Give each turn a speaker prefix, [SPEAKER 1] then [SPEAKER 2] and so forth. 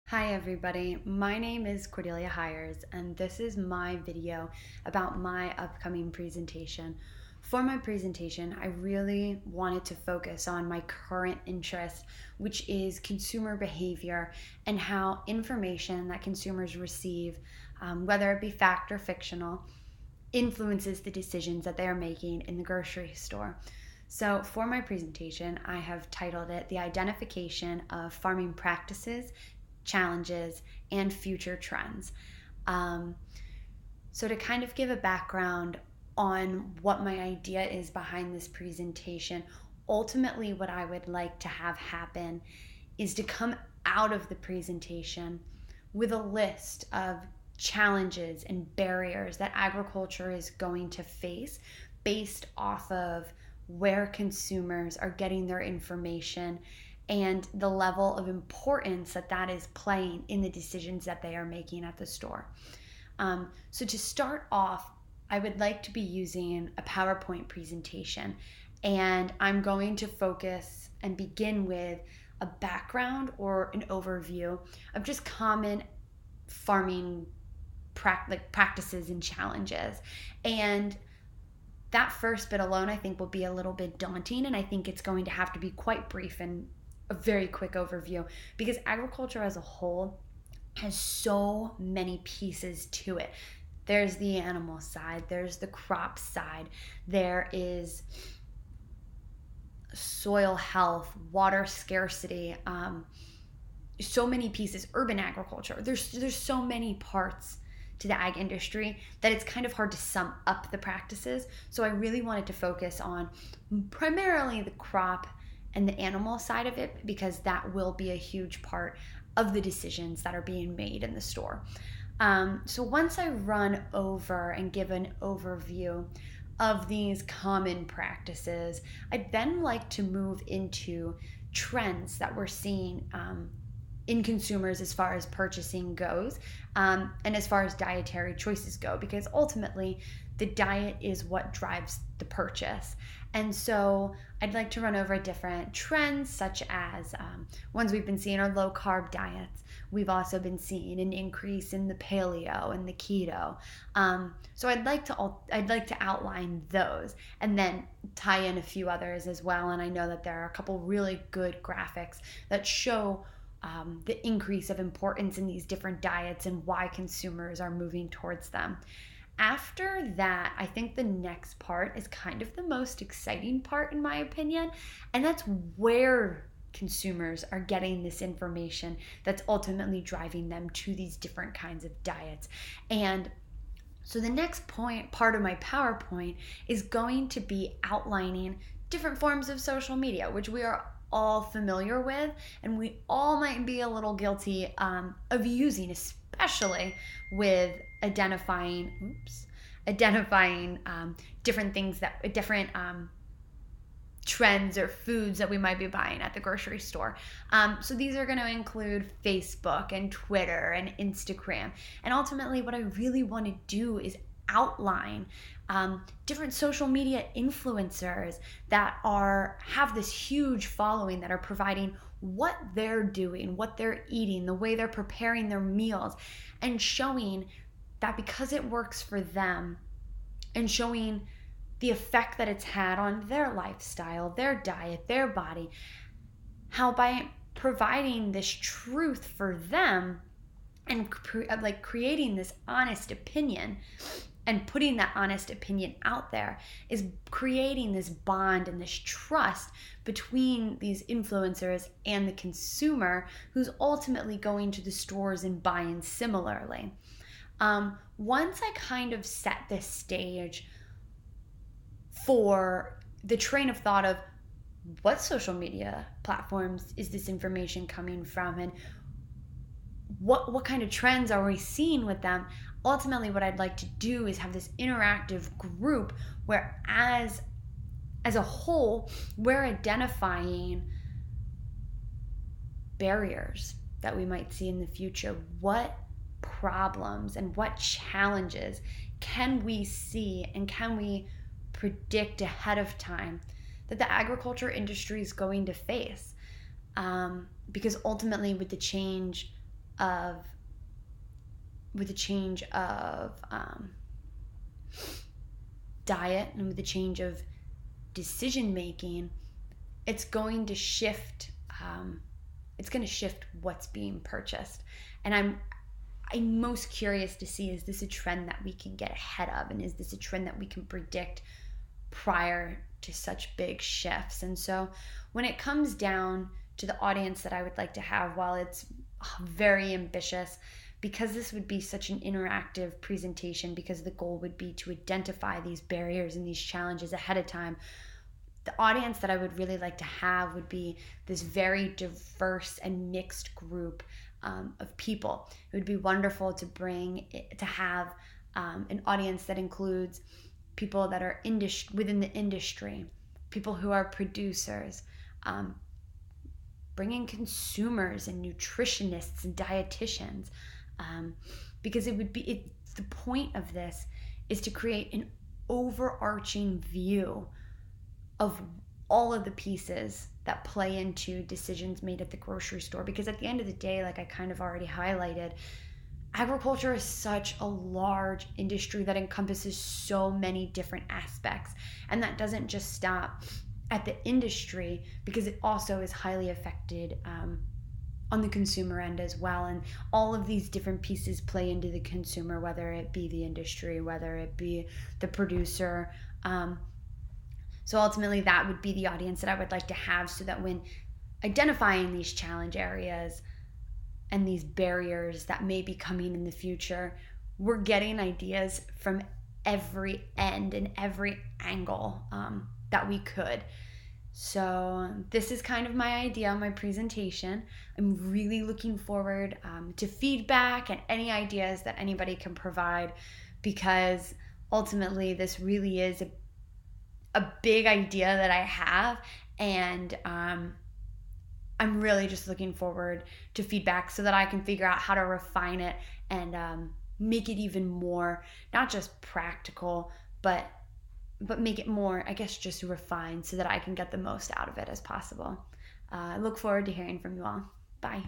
[SPEAKER 1] Hi everybody, my name is Cordelia Hires and this is my video about my upcoming presentation. For my presentation, I really wanted to focus on my current interest, which is consumer behavior and how information that consumers receive, whether it be fact or fictional, influences the decisions that they are making in the grocery store. So, for my presentation, I have titled it The Identification of Farming Practices, Challenges, and Future Trends. Um, so, to kind of give a background on what my idea is behind this presentation, ultimately, what I would like to have happen is to come out of the presentation with a list of challenges and barriers that agriculture is going to face based off of where consumers are getting their information and the level of importance that that is playing in the decisions that they are making at the store. So to start off, I would like to be using a PowerPoint presentation, and I'm going to focus and begin with a background or an overview of just common farming practices and challenges. And that first bit alone, I think, will be a little bit daunting, and I think it's going to have to be quite brief and a very quick overview because agriculture as a whole has so many pieces to it. There's the animal side, there's the crop side, there is soil health, water scarcity, so many pieces, urban agriculture. There's so many parts to the ag industry that it's kind of hard to sum up the practices. So I really wanted to focus on primarily the crop and the animal side of it because that will be a huge part of the decisions that are being made in the store. So once I run over and give an overview of these common practices, I'd then like to move into trends that we're seeing in consumers as far as purchasing goes, and as far as dietary choices go, because ultimately the diet is what drives the purchase. And so I'd like to run over different trends, such as ones we've been seeing are low carb diets. We've also been seeing an increase in the paleo and the keto. So I'd like to outline those and then tie in a few others as well. And I know that there are a couple really good graphics that show the increase of importance in these different diets and why consumers are moving towards them. After that, I think the next part is kind of the most exciting part in my opinion, and that's where consumers are getting this information that's ultimately driving them to these different kinds of diets. And so the next part of my PowerPoint is going to be outlining different forms of social media, which we are all familiar with, and we all might be a little guilty of using, especially with identifying different things different trends or foods that we might be buying at the grocery store. So these are going to include Facebook and Twitter and Instagram. And ultimately, what I really want to do is outline different social media influencers that have this huge following, that are providing what they're doing, what they're eating, the way they're preparing their meals, and showing that because it works for them, and showing the effect that it's had on their lifestyle, their diet, their body, how by providing this truth for them and creating this honest opinion and putting that honest opinion out there is creating this bond and this trust between these influencers and the consumer who's ultimately going to the stores and buying similarly. Once I kind of set this stage for the train of thought of what social media platforms is this information coming from, and what kind of trends are we seeing with them, ultimately what I'd like to do is have this interactive group where as a whole we're identifying barriers that we might see in the future. What problems and what challenges can we see and can we predict ahead of time that the agriculture industry is going to face? Because ultimately with the change of diet and with the change of decision making, it's going to shift. It's going to shift what's being purchased, and I'm most curious to see, is this a trend that we can get ahead of, and is this a trend that we can predict prior to such big shifts? And so when it comes down to the audience that I would like to have, while it's very ambitious, because this would be such an interactive presentation, because the goal would be to identify these barriers and these challenges ahead of time, the audience that I would really like to have would be this very diverse and mixed group of people. It would be wonderful to have an audience that includes people that are within the industry, people who are producers, bring in consumers and nutritionists and dietitians, because the point of this is to create an overarching view of all of the pieces that play into decisions made at the grocery store. Because at the end of the day, like I kind of already highlighted, agriculture is such a large industry that encompasses so many different aspects. And that doesn't just stop at the industry, because it also is highly affected on the consumer end as well. And all of these different pieces play into the consumer, whether it be the industry, whether it be the producer. So ultimately, that would be the audience that I would like to have, so that when identifying these challenge areas and these barriers that may be coming in the future, we're getting ideas from every end and every angle that we could. So this is kind of my idea, my presentation. I'm really looking forward to feedback and any ideas that anybody can provide, because ultimately this really is a big idea that I have, and I'm really just looking forward to feedback so that I can figure out how to refine it and make it even more, not just practical, but make it more, I guess, just refined, so that I can get the most out of it as possible. I look forward to hearing from you all. Bye.